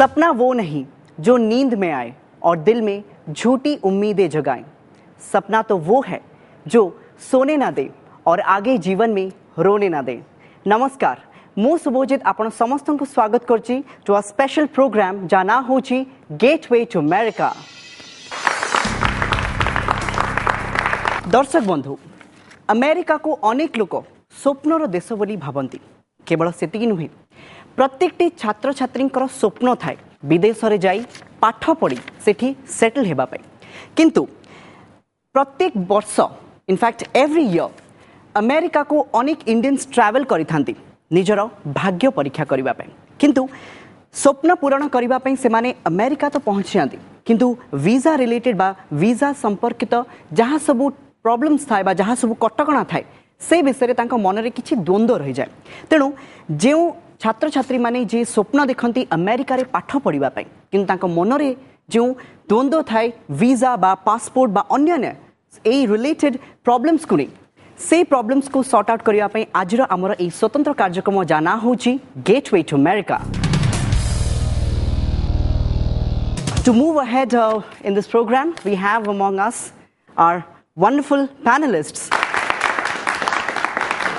सपना वो नहीं जो नींद में आए और दिल में झूठी उम्मीदें जगाएं। सपना तो वो है जो सोने ना दे और आगे जीवन में रोने ना दे। नमस्कार, मु सुभोजित आपण समस्त को स्वागत करची टू अ स्पेशल प्रोग्राम जा ना होची गेटवे टू अमेरिका। दर्शक बंधु, अमेरिका को अनेक लोक स्वप्नर देश बोली भावती। केवल सेतिकी नुहे, प्रत्येकटी छात्र छात्री स्वप्न थाए विदेश रे जाई पाठ पढ़ी सेठी सेटल हेबा पाई। किंतु प्रत्येक वर्ष इनफैक्ट एवरी ईयर अमेरिका को अनेक इंडियंस ट्रैवल करि थांती निजर भाग्य परीक्षा करिबा पाई। किंतु स्वप्न पूरण करिबा पाई से माने अमेरिका तो पहुंची जाती, किंतु वीजा रिलेटेड बा वीजा संपर्कित जहाँ सबू प्रॉब्लम्स थाए बा जहाँ सबू कटकणा थाए से विषय तांको मनरे किछि द्वंद्व रही जाए। तेणु जो छात्र छात्री माने जे स्वप्न देखती अमेरिका रे पाठ पढ़िबा पाई, किंतु तांको मनरे जो द्वंद्व थाए वीजा बा पासपोर्ट बा अन्य ए रिलेटेड प्रॉब्लम्स को नहीं, से प्रॉब्लम्स को सॉर्ट आउट करिया पाई आज आमर ए स्वतंत्र कार्यक्रम जाना होची gateway to America. To move ahead in this program, we have among us our wonderful panelists.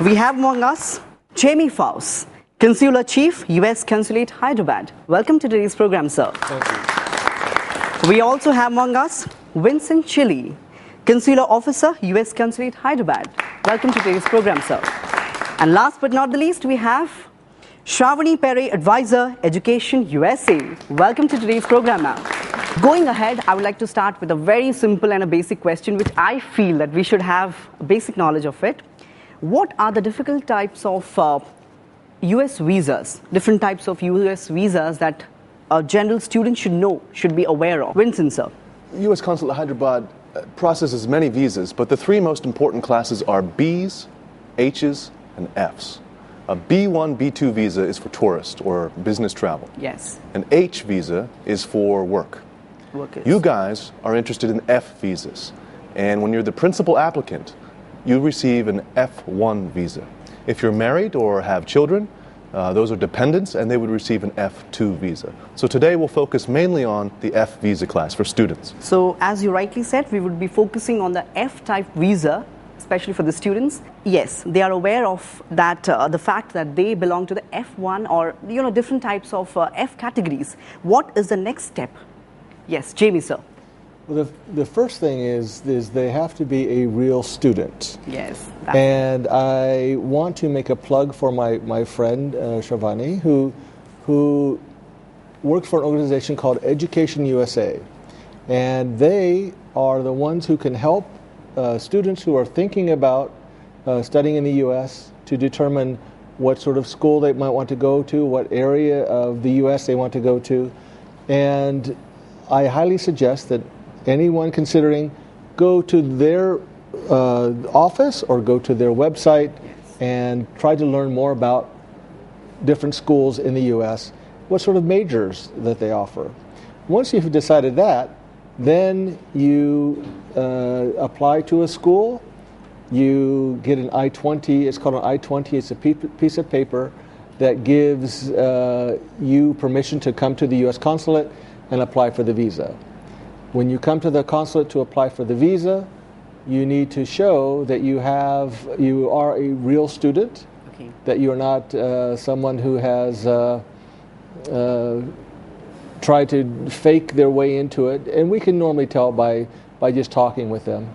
We have among us Jamie Faust, Consular Chief, U.S. Consulate, Hyderabad. Welcome to today's program, sir. Thank you. We also have among us Vincent Chili, Consular Officer, U.S. Consulate, Hyderabad. Welcome to today's program, sir. And last but not the least, we have Shravani Perry, Advisor, Education, USA. Welcome to today's program, ma'am. Going ahead, I would like to start with a very simple and a basic question, which I feel that we should have a basic knowledge of it. What are the difficult types of U.S. visas, different types of U.S. visas that a general student should know, should be aware of? Vincent, sir. U.S. Consulate Hyderabad processes many visas, but the three most important classes are B's, H's, and F's. A B1, B2 visa is for tourist or business travel. Yes. An H visa is for work. Workers. You guys are interested in F visas, and when you're the principal applicant, you receive an F1 visa. If you're married or have children, those are dependents, and they would receive an F2 visa. So today we'll focus mainly on the F visa class for students. So as you rightly said, we would be focusing on the F-type visa, especially for the students. Yes, they are aware of that, the fact that they belong to the F1 or, different types of F categories. What is the next step? Yes, Jamie, sir. Well, the first thing is they have to be a real student. Yes. And I want to make a plug for my friend Shravani, who works for an organization called Education USA. And they are the ones who can help students who are thinking about studying in the U.S. to determine what sort of school they might want to go to, what area of the U.S. they want to go to. And I highly suggest that anyone considering go to their office or go to their website and try to learn more about different schools in the U.S., what sort of majors that they offer. Once you've decided that, then you apply to a school, you get an I-20, it's called an I-20, it's a piece of paper that gives you permission to come to the U.S. consulate and apply for the visa. When you come to the consulate to apply for the visa, you need to show that you are a real student, okay, that you are not someone who has tried to fake their way into it. And we can normally tell by just talking with them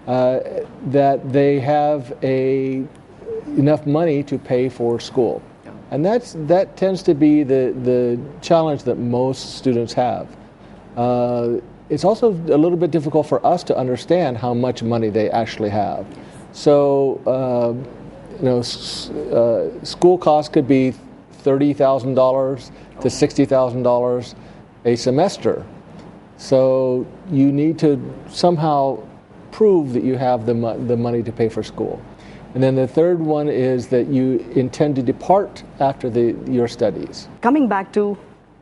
that they have enough money to pay for school. And that tends to be the challenge that most students have. It's also a little bit difficult for us to understand how much money they actually have. So, school costs could be $30,000 to $60,000 a semester. So you need to somehow prove that you have the money to pay for school. And then the third one is that you intend to depart after your studies. Coming back to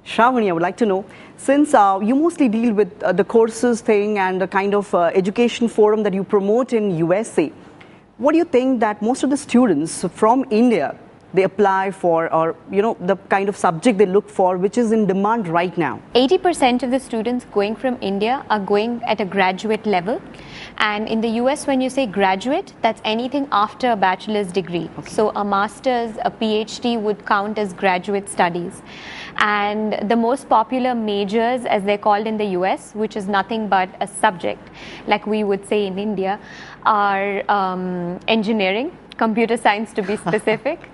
Shravani, I would like to know, since you mostly deal with the courses thing and the kind of education forum that you promote in USA, what do you think that most of the students from India they apply for, or the kind of subject they look for, which is in demand right now? 80% of the students going from India are going at a graduate level. And in the US, when you say graduate, that's anything after a bachelor's degree. Okay. So a master's, a PhD would count as graduate studies. And the most popular majors, as they're called in the US, which is nothing but a subject, like we would say in India, are engineering, computer science to be specific.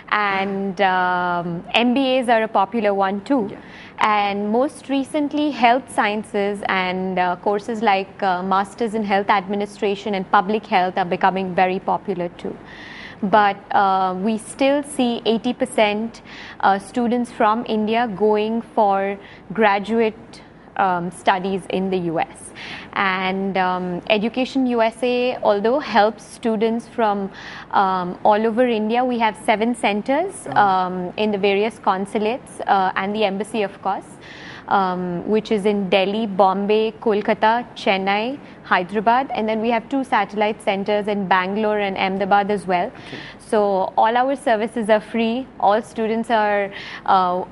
And MBAs are a popular one too. Yeah. And most recently, health sciences and courses like Masters in Health Administration and Public Health are becoming very popular too. But we still see 80% students from India going for graduate studies in the US. And Education USA, although helps students from all over India, we have 7 centers in the various consulates and the embassy, of course, which is in Delhi, Bombay, Kolkata, Chennai, Hyderabad, and then we have 2 satellite centers in Bangalore and Ahmedabad as well. Okay. So all our services are free. All students are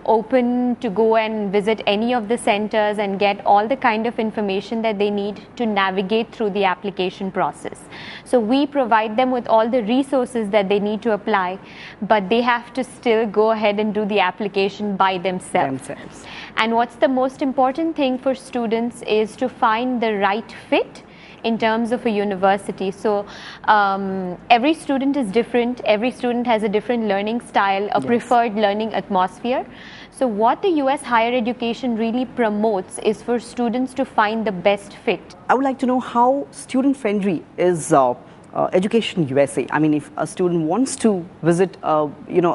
open to go and visit any of the centers and get all the kind of information that they need to navigate through the application process. So we provide them with all the resources that they need to apply, but they have to still go ahead and do the application by themselves. And what's the most important thing for students is to find the right fit in terms of a university. So every student is different. Every student has a different learning style, a preferred learning atmosphere. So what the US higher education really promotes is for students to find the best fit. I would like to know how student friendly is Education USA. I mean, if a student wants to visit a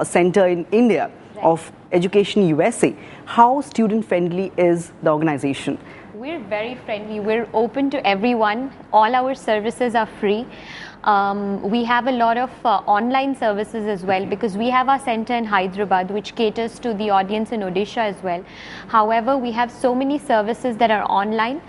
center in India of Education USA, how student friendly is the organization? We're very friendly. We're open to everyone. All our services are free. We have a lot of online services as well, because we have our center in Hyderabad, which caters to the audience in Odisha as well. However, we have so many services that are online.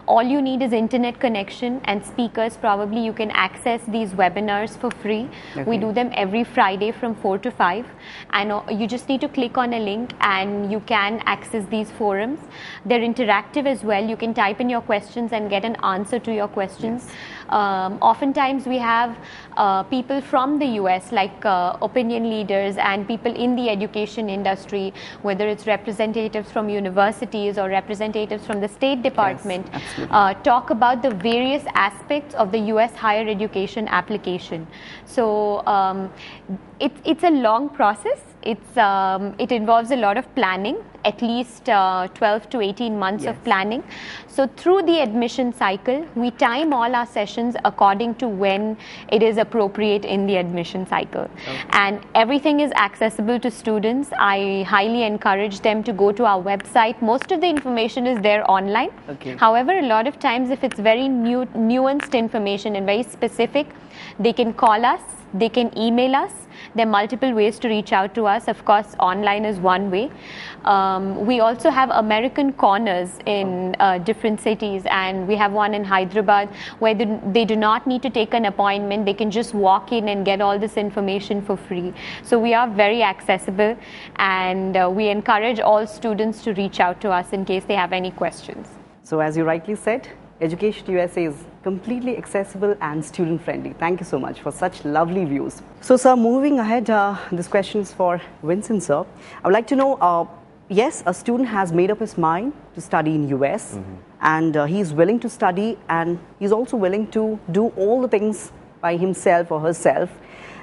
All you need is internet connection and speakers. Probably you can access these webinars for free. Okay. We do them every Friday from 4 to 5. And you just need to click on a link and you can access these forums. They're interactive as well. You can type in your questions and get an answer to your questions. Yes. Oftentimes we have people from the US, like opinion leaders and people in the education industry, whether it's representatives from universities or representatives from the State Department, yes, talk about the various aspects of the US higher education application. So it's a long process. It involves a lot of planning, at least 12 to 18 months yes. of planning. So through the admission cycle, we time all our sessions according to when it is appropriate in the admission cycle. Okay. And everything is accessible to students. I highly encourage them to go to our website. Most of the information is there online. Okay. However, a lot of times if it's very nuanced information and very specific, they can call us, they can email us. There are multiple ways to reach out to us. Of course, online is one way. We also have American corners in different cities, and we have one in Hyderabad where they do not need to take an appointment. They can just walk in and get all this information for free. So we are very accessible, and we encourage all students to reach out to us in case they have any questions. So as you rightly said, Education USA is completely accessible and student friendly. Thank you so much for such lovely views. So sir, moving ahead, this question is for Vincent sir. I would like to know, yes, a student has made up his mind to study in US, and he's willing to study, and he's also willing to do all the things by himself or herself,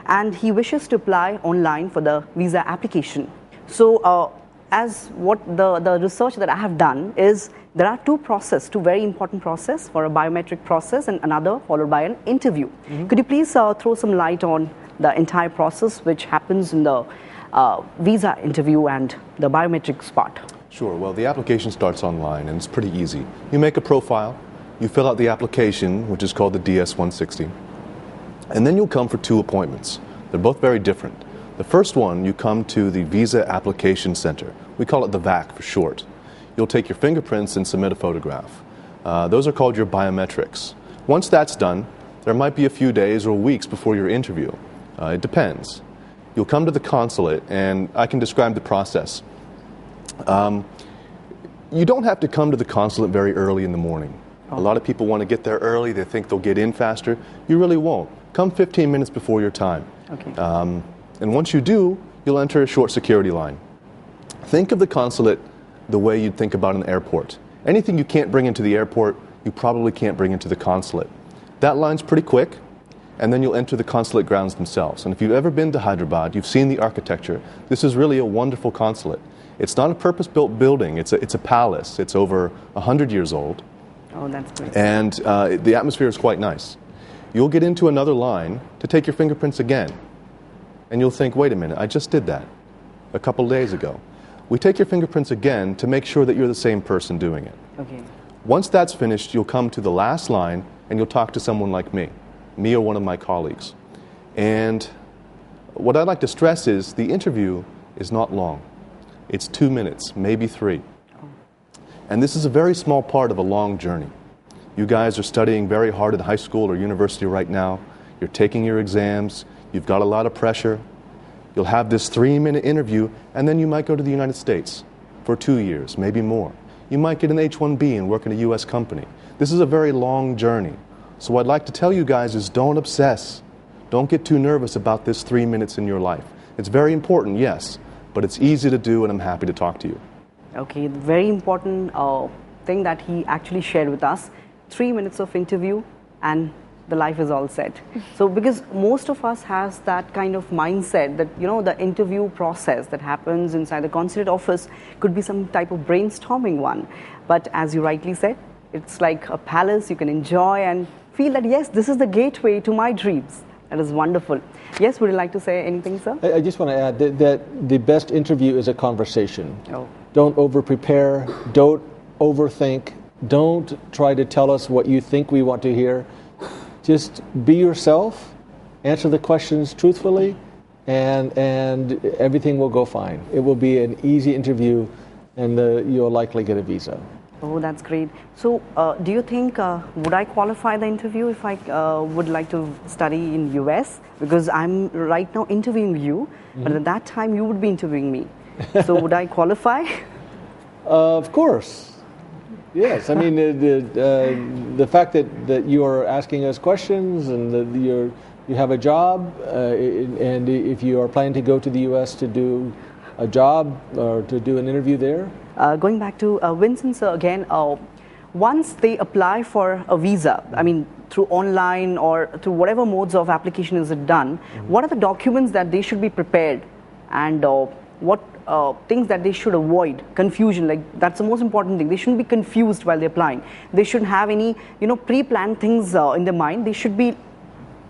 and he wishes to apply online for the visa application. So as what the research that I have done is, there are two very important process for a biometric process, and another followed by an interview. Could you please throw some light on the entire process which happens in the visa interview and the biometrics part? Sure. Well, the application starts online and it's pretty easy. You make a profile, you fill out the application, which is called the DS-160, and then you'll come for 2 appointments. They're both very different. The first one, you come to the Visa Application Center. We call it the VAC for short. You'll take your fingerprints and submit a photograph. Those are called your biometrics. Once that's done, there might be a few days or weeks before your interview. It depends. you'll come to the consulate, and I can describe the process. You don't have to come to the consulate very early in the morning. A lot of people want to get there early. They think they'll get in faster. You really won't. Come 15 minutes before your time. Okay. And once you do, you'll enter a short security line. Think of the consulate the way you'd think about an airport. Anything you can't bring into the airport, you probably can't bring into the consulate. That line's pretty quick, and then you'll enter the consulate grounds themselves. And if you've ever been to Hyderabad, you've seen the architecture. This is really a wonderful consulate. It's not a purpose-built building. It's a palace. It's over 100 years old. Oh, that's great. And the atmosphere is quite nice. You'll get into another line to take your fingerprints again. And you'll think, wait a minute, I just did that a couple days ago. We take your fingerprints again to make sure that you're the same person doing it. Okay. Once that's finished, you'll come to the last line and you'll talk to someone like me or one of my colleagues. And what I'd like to stress is the interview is not long. It's 2 minutes, maybe 3. And this is a very small part of a long journey. You guys are studying very hard in high school or university right now. You're taking your exams. You've got a lot of pressure. You'll have this 3-minute interview, and then you might go to the United States for 2 years, maybe more. You might get an H-1B and work in a U.S. company. This is a very long journey. So what I'd like to tell you guys is don't obsess. Don't get too nervous about this 3 minutes in your life. It's very important, yes, but it's easy to do, and I'm happy to talk to you. Okay, the very important thing that he actually shared with us, 3 minutes of interview and the life is all set. So because most of us has that kind of mindset that, the interview process that happens inside the consulate office could be some type of brainstorming one. But as you rightly said, it's like a palace. You can enjoy and feel that, yes, this is the gateway to my dreams. That is wonderful. Yes, would you like to say anything, sir? I just want to add that the best interview is a conversation. Oh. Don't over-prepare. Don't overthink. Don't try to tell us what you think we want to hear. Just be yourself, answer the questions truthfully, and everything will go fine. It will be an easy interview, and you'll likely get a visa. Oh, that's great. So, do you think, would I qualify the interview if I would like to study in US? Because I'm right now interviewing you, but at that time you would be interviewing me. So, would I qualify? Of course. Yes. I mean, the fact that you are asking us questions and that you have a job, and if you are planning to go to the US to do a job or to do an interview there. Going back to Vincent, sir, again, once they apply for a visa, I mean, through online or through whatever modes of application is it done, what are the documents that they should be prepared, and what things that they should avoid? Confusion, like that's the most important thing. They shouldn't be confused while they're applying. They shouldn't have any, pre-planned things in their mind. They should be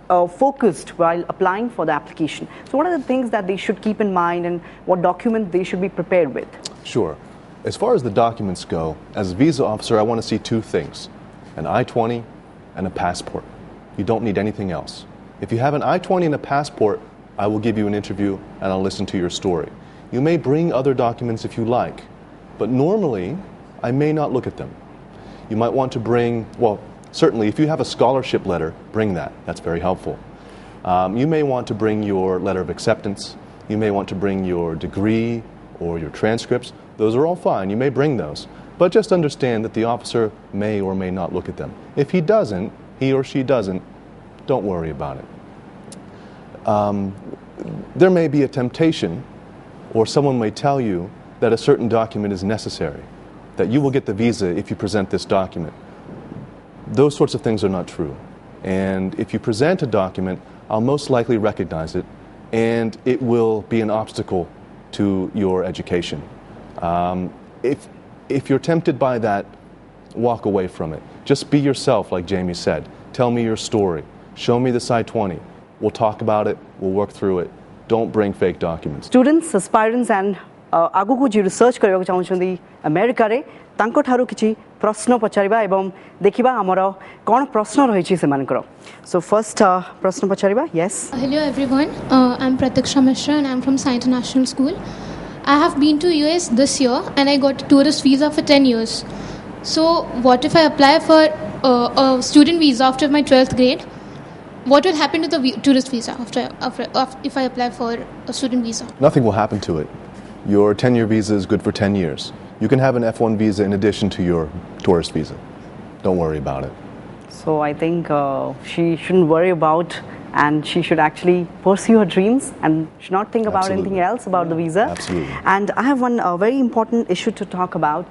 focused while applying for the application. So what are the things that they should keep in mind, and what document they should be prepared with? Sure. As far as the documents go, as a visa officer, I want to see 2 things, an I-20 and a passport. You don't need anything else. If you have an I-20 and a passport, I will give you an interview and I'll listen to your story. You may bring other documents if you like, but normally I may not look at them. You might want to bring, well, certainly if you have a scholarship letter, bring that. That's very helpful. You may want to bring your letter of acceptance. You may want to bring your degree or your transcripts. Those are all fine. You may bring those. But just understand that the officer may or may not look at them. If he doesn't, he or she doesn't, don't worry about it. There may be a temptation, or someone may tell you that a certain document is necessary, that you will get the visa if you present this document. Those sorts of things are not true. And if you present a document, I'll most likely recognize it, and it will be an obstacle to your education. If you're tempted by that, walk away from it. Just be yourself, like Jamie said. Tell me your story. Show me the I-20. We'll talk about it. We'll work through it. Don't bring fake documents. Students, aspirants and आगुकू जी research करबा चाहउछन्दी America रे तांको ठारू किछि प्रश्न पचारिबा एवं देखिबा हमर कोन प्रश्न रहिछि से मानकर. So first प्रश्न पचारिबा. Yes. Hello everyone, I'm Pratiksha Mishra and I'm from Science International School. I have been to US this year and I got a tourist visa for 10 years. So what if I apply for a student visa after my 12th grade? what will happen to the tourist visa after if I apply for a student visa? Nothing will happen to it. Your 10-year visa is good for 10 years. You can have an F1 visa in addition to your tourist visa. Don't worry about it. So I think she shouldn't worry about, and she should actually pursue her dreams and should not think about anything else about the visa. Absolutely. And I have one very important issue to talk about.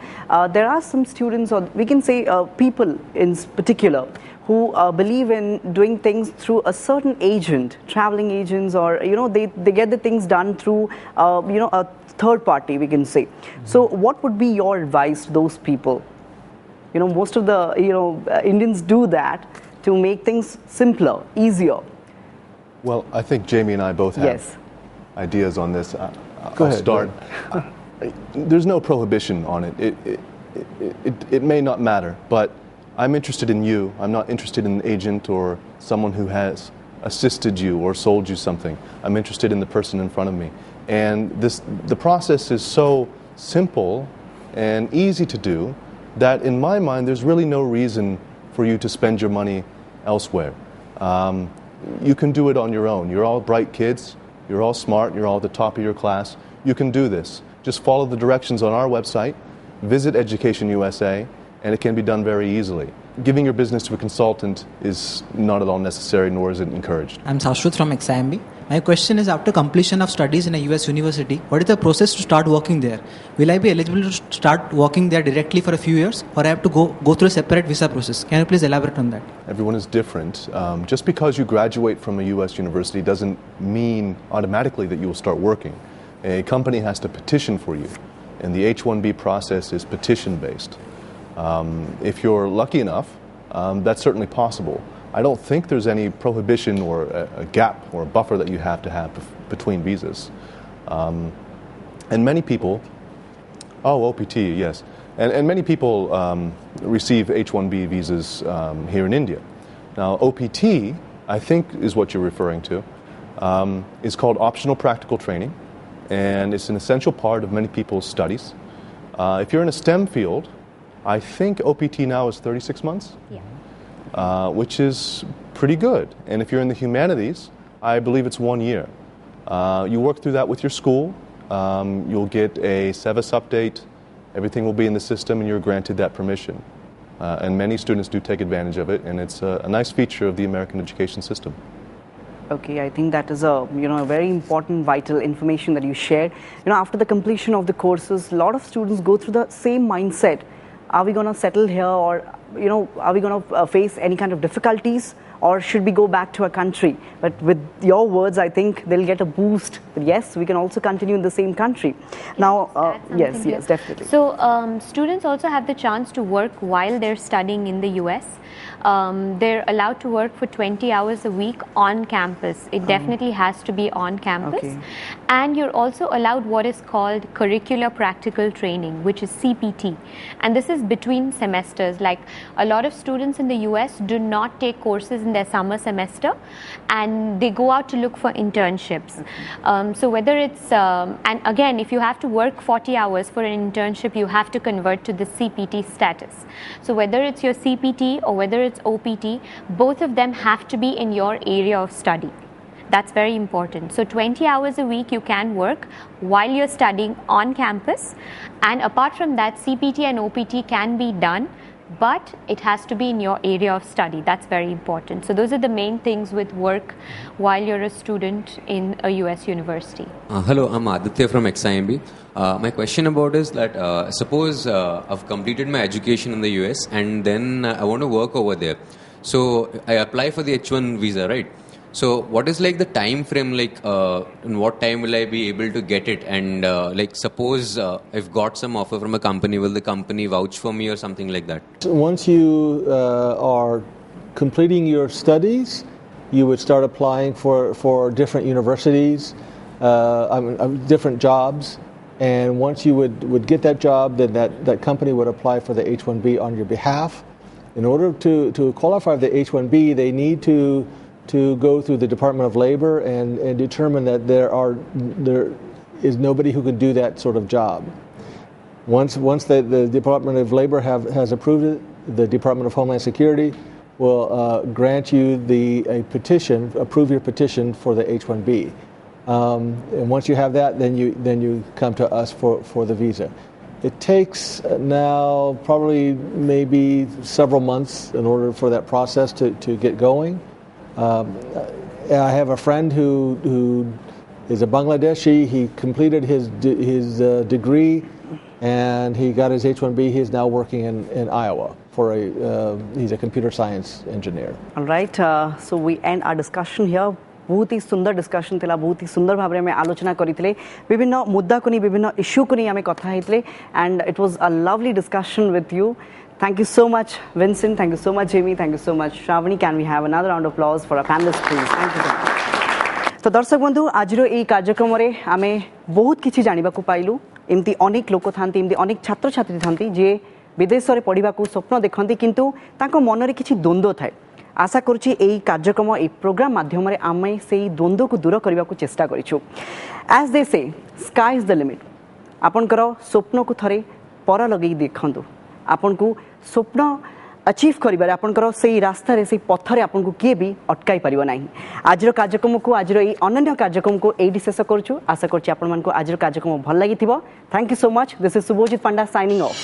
There are some students, or we can say people in particular, who believe in doing things through a certain agent, traveling agents, or they get the things done through a third party, we can say. So what would be your advice to those people? Most of the Indians do that to make things simpler, easier. Well, I think Jamie and I both have ideas on this. I'll start. There's no prohibition on it. It may not matter, but I'm interested in you. I'm not interested in an agent or someone who has assisted you or sold you something. I'm interested in the person in front of me. And the process is so simple and easy to do that in my mind there's really no reason for you to spend your money elsewhere. You can do it on your own. You're all bright kids, you're all smart, you're all at the top of your class. You can do this. Just follow the directions on our website, visit Education USA, and it can be done very easily. Giving your business to a consultant is not at all necessary, nor is it encouraged. I'm Sashwat from XIMB. My question is, after completion of studies in a US university, what is the process to start working there? Will I be eligible to start working there directly for a few years, or I have to go through a separate visa process? Can you please elaborate on that? Everyone is different. Just because you graduate from a US university doesn't mean automatically that you will start working. A company has to petition for you, and the H-1B process is petition-based. If you're lucky enough, that's certainly possible. I don't think there's any prohibition or a gap or a buffer that you have to have between visas. And many people, OPT, yes. And many people receive H-1B visas here in India. Now, OPT, I think is what you're referring to, is called optional practical training, and it's an essential part of many people's studies. If you're in a STEM field, I think OPT now is 36 months, which is pretty good. And if you're in the humanities, I believe it's 1 year. You work through that with your school. You'll get a SEVIS update. Everything will be in the system, and you're granted that permission. And many students do take advantage of it, and it's a nice feature of the American education system. Okay, I think that is a very important, vital information that you shared. After the completion of the courses, a lot of students go through the same mindset. Are we going to settle here, or are we going to face any kind of difficulties, or should we go back to our country? But with your words, I think they'll get a boost. But yes, we can also continue in the same country. Now, yes, definitely. So students also have the chance to work while they're studying in the US. They're allowed to work for 20 hours a week on campus. It definitely has to be on campus. Okay. And you're also allowed what is called curricular practical training, which is CPT. And this is between semesters. Like, a lot of students in the US do not take courses in their summer semester, and they go out to look for internships. So whether it's, and again, if you have to work 40 hours for an internship, you have to convert to the CPT status. So whether it's your CPT or whether it's OPT, both of them have to be in your area of study. That's very important. So 20 hours a week you can work while you're studying on campus, and apart from that, CPT and OPT can be done, but it has to be in your area of study. That's very important. So those are the main things with work while you're a student in a US university. Hello, I'm Aditya from XIMB. My question about is that suppose I've completed my education in the US and then I want to work over there. So I apply for the H1 visa, right? So what is like the time frame, like in what time will I be able to get it? And like suppose I've got some offer from a company, will the company vouch for me or something like that? Once you are completing your studies, you would start applying for different universities, different jobs. And once you would get that job, then that company would apply for the H-1B on your behalf. In order to qualify for the H-1B, they need to go through the Department of Labor and determine that there is nobody who can do that sort of job. Once the Department of Labor has approved it, the Department of Homeland Security will grant you a petition, approve your petition for the H-1B. And once you have that, then you come to us for the visa. It takes now probably maybe several months in order for that process to get going. I have a friend who is a Bangladeshi. He completed his degree and he got his H-1B. He is now working in Iowa he's a computer science engineer. All right, so we end our discussion here. बहुत ही सुंदर discussion थिला, बहुत ही सुंदर भाव में आलोचना करते विभिन्न मुद्दा को नहीं, विभिन्न इश्यू को नहीं आम कथा होते and it was a lovely discussion with you. Thank you so much, Vincent. Thank you so much, Jamie. Thank you so much, Shravani. Can we have another round of applause for our panelists, please? Thank you so much. तो दर्शक बंधु आज ये कार्यक्रम आम बहुत किसी जाना पाइलु. एमती अनेक लोक था, एमती अनेक छात्र छात्री था जी विदेश में पढ़ा स्वप्न देखते किंतु तांको मनरे किसी द्वंद्व थाए. आशा करुच्ची यही कार्यक्रम यही प्रोग्राम माध्यम आम से द्वंद्व को दूर करने को चेष्टा करूँ. एज दे से स्काई इज द लिमिट. आपणकर स्वप्न को थरे पर लगे देखु. आपन को स्वप्न अचीव करिबारे आपनकर से रास्ता रे से पथरे आपन को किए भी अटकाई परिबो नाही. आजर कार्यक्रम को आजर ई अनन्य कार्यक्रम को एडी शेष करछु. आशा करछि आपन मन को आजर कार्यक्रम भल लागिथिबो. Thank you so much. This is Subhojit Panda signing of.